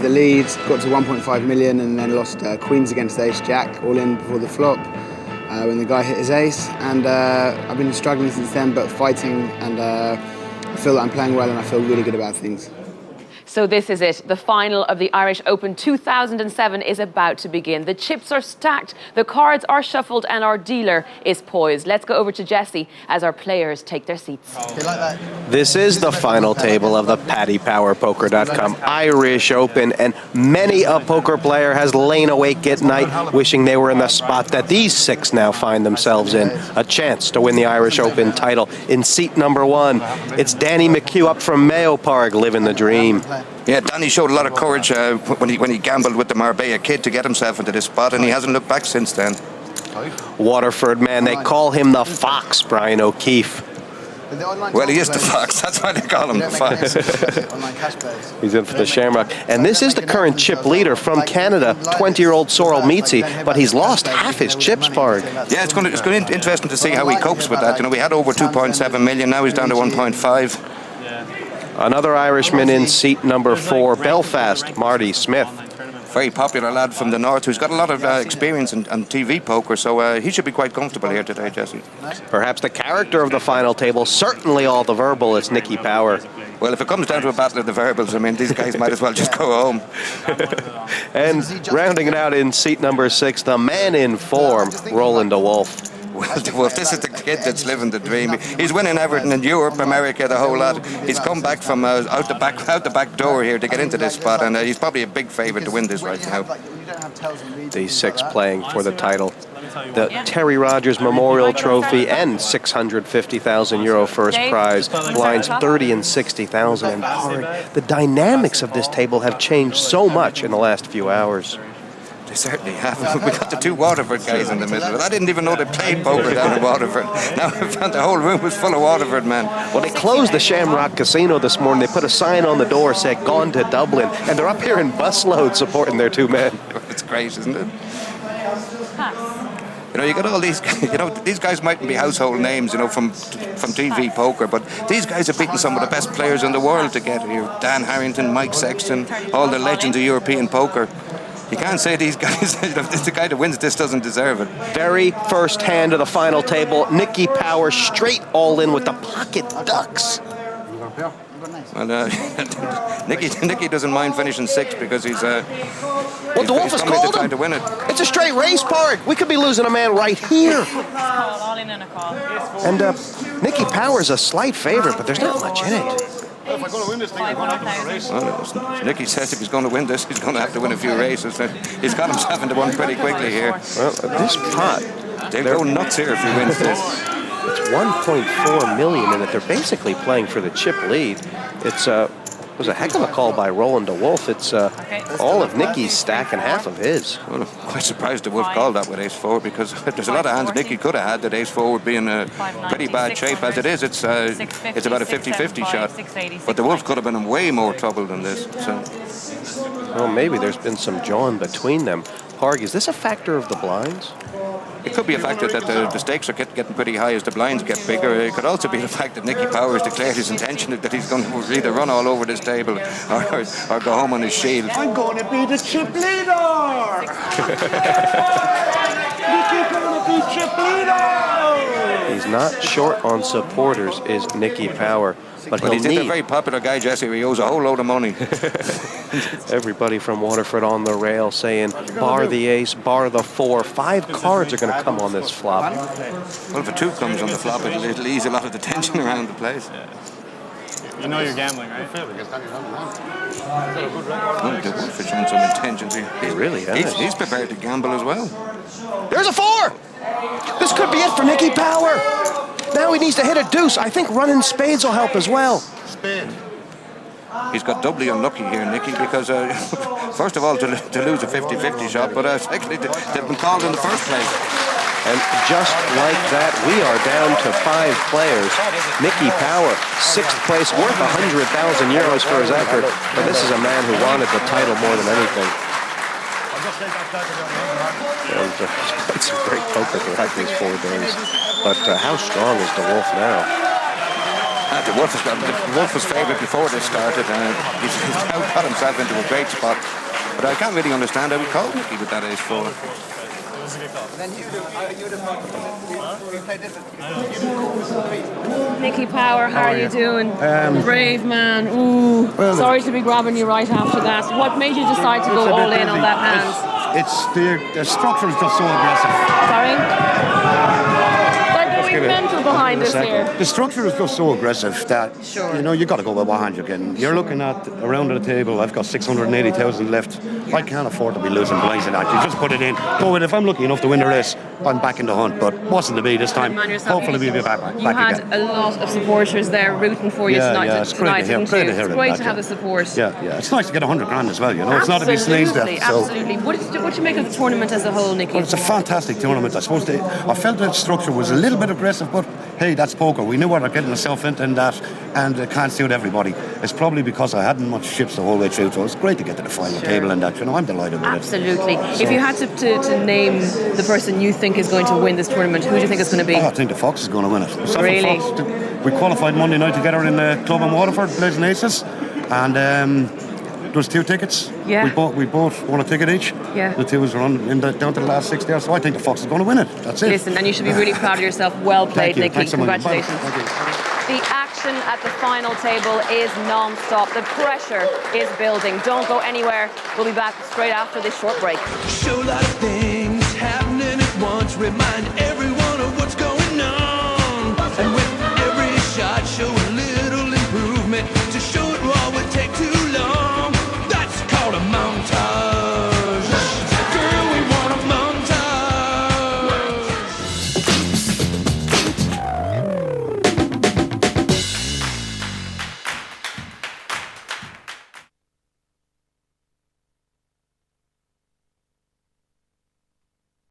the lead, got to 1.5 million, and then lost queens against ace jack, all in before the flop, when the guy hit his ace. And I've been struggling since then, but fighting, and I feel that I'm playing well, and I feel really good about things. So this is it. The final of the Irish Open 2007 is about to begin. The chips are stacked, the cards are shuffled, and our dealer is poised. Let's go over to Jesse as our players take their seats. This is the final table of the PaddyPowerPoker.com Irish Open, and many a poker player has lain awake at night wishing they were in the spot that these six now find themselves in. A chance to win the Irish Open title in seat number 1. It's Danny McHugh up from Mayo Park, living the dream. Yeah, Danny showed a lot of courage when he gambled with the Marbella kid to get himself into this spot, and he hasn't looked back since then. Waterford man, they call him the Fox, Brian O'Keefe. Well, he is the Fox. That's why they call him the Fox. He's in for the Shamrock. And this is the current chip leader from Canada, 20-year-old Sorrel Meatsy, but he's lost half his chips, Parg. Yeah, it's going to be interesting to see how he copes with that. You know, we had over 2.7 million, now he's down to 1.5. Another Irishman in seat number 4, Belfast, Marty Smith. Very popular lad from the north who's got a lot of experience in TV poker, so he should be quite comfortable here today, Jesse. Perhaps the character of the final table, certainly all the verbal, is Nicky Power. Well, if it comes down to a battle of the verbals, I mean, these guys might as well just go home. And rounding it out in seat number 6, the man in form, Roland de Wolf. Well, this is the kid that's living the dream. He's winning everything in Europe, America, the whole lot. He's come back from out the back door here to get into this spot, and he's probably a big favourite to win this right now. The 6 playing for the title. The Terry Rogers Memorial Trophy and €650,000 first prize. Blinds 30 and 60,000. And Parg, the dynamics of this table have changed so much in the last few hours. They certainly have. We got the 2 Waterford guys in the middle of it. I didn't even know they played poker down in Waterford. Now I found the whole room was full of Waterford men. Well, they closed the Shamrock Casino this morning. They put a sign on the door said, "Gone to Dublin," and they're up here in busloads supporting their 2 men. It's great, isn't it? You know, you got all these. You know, these guys mightn't be household names, you know, from TV poker, but these guys have beaten some of the best players in the world to get here. Dan Harrington, Mike Sexton, all the legends of European poker. You can't say these guys, the guy that wins this doesn't deserve it. Very first hand of the final table, Nicky Power straight all in with the pocket ducks. Well, Nicky doesn't mind finishing 6 because he's well, de Wolf has called him. To win it. It's a straight race, Parg. We could be losing a man right here. All in and a call. And Nicky Power's a slight favorite, but there's not much in it. Well, if I'm going to win this thing, I'm going to have to win a race. Well, Nicky says if he's going to win this, he's going to have to win a few races. He's got himself into one pretty quickly here. Well, this pot, they'll go nuts here if he wins this. It's 1.4 million in it. They're basically playing for the chip lead. It was a heck of a call by Roland de Wolf. It's all of Nicky's stack and half of his. Well, I'm quite surprised the Wolf called that with ace-4 because there's a lot of hands Nicky could have had that ace-4 would be in a pretty bad shape. As it is, it's about a 50-50 shot. But the Wolf could have been in way more trouble than this. So. Well, maybe there's been some jawing between them. Parg, is this a factor of the blinds? It could be a factor that the stakes are getting pretty high as the blinds get bigger. It could also be the fact that Nicky Powers declared his intention that he's going to either run all over this table or go home on his shield. I'm going to be the chip leader! Nicky's going to be chip leader! He's not short on supporters, is Nicky Power. But he's a very popular guy, Jesse. He owes a whole load of money. Everybody from Waterford on the rail saying, bar the ace, bar the 4. 5 cards are going to come on this flop. Well, if a 2 comes on the flop, it'll ease a lot of the tension around the place. You know you're gambling, right? The Wolf is showing some intentions here. He really has. He's prepared to gamble as well. There's a 4! This could be it for Nicky Power. Now he needs to hit a deuce. I think running spades will help as well. Spade. He's got doubly unlucky here, Nicky, because first of all, to lose a 50-50 shot, but secondly, they've been called in the first place. And just like that, we are down to 5 players. Nicky Power, 6th place, worth €100,000 for his effort. But this is a man who wanted the title more than anything. And he's played some great poker throughout these 4 days. But how strong is de Wolf now? The Wolf was favourite before this started, and he's now got himself into a great spot. But I can't really understand how he called Nicky with that ace-4. Nicky Power, how are you doing? Brave man. Ooh. Well, sorry to be grabbing you right after that. What made you decide to go all in on that hand? It's the structure is just so aggressive. Sorry? They're going mental behind us here. The structure is just so aggressive that Sure. you know you got to go with what hand you're getting. You're looking at around the table. I've got 680,000 left. I can't afford to be losing blinds in that. You just put it in. Go with it. If I'm lucky enough to win the race, I'm back in the hunt. But wasn't to be this time. Hopefully we'll be back You had again. a lot of supporters there rooting for you tonight. It's great to hear. It's it great back, to have the support. Yeah. It's nice to get 100 grand as well. You know, it's not to be sneezed at. So. Absolutely. What do you make of the tournament as a whole, Nicky? Well, it's a fantastic tournament. I suppose I felt the structure was a little bit aggressive, but hey, that's poker. We knew what they're getting themselves into in that, and it can't suit everybody. It's probably because I hadn't much chips the whole way through, so it's great to get to the final table and that. You know, I'm delighted with Absolutely. If you had to name the person you think is going to win this tournament, who do you think it's going to be? I think the Fox is going to win it. Myself and Really? Fox, we qualified Monday night together in the club in Waterford, Blazing Aces, and there was 2 tickets. Yeah. We both won a ticket each. Yeah. The 2 was run down to the last 6 there, so I think the Fox is going to win it. That's it. Listen, and you should be really proud of yourself. Well played, Thank you. Nicky. Thanks so much. Congratulations. Thank you. The action at the final table is non-stop. The pressure is building. Don't go anywhere. We'll be back straight after this short break. Show a lot of things happening at once. Remind everyone of what's going on.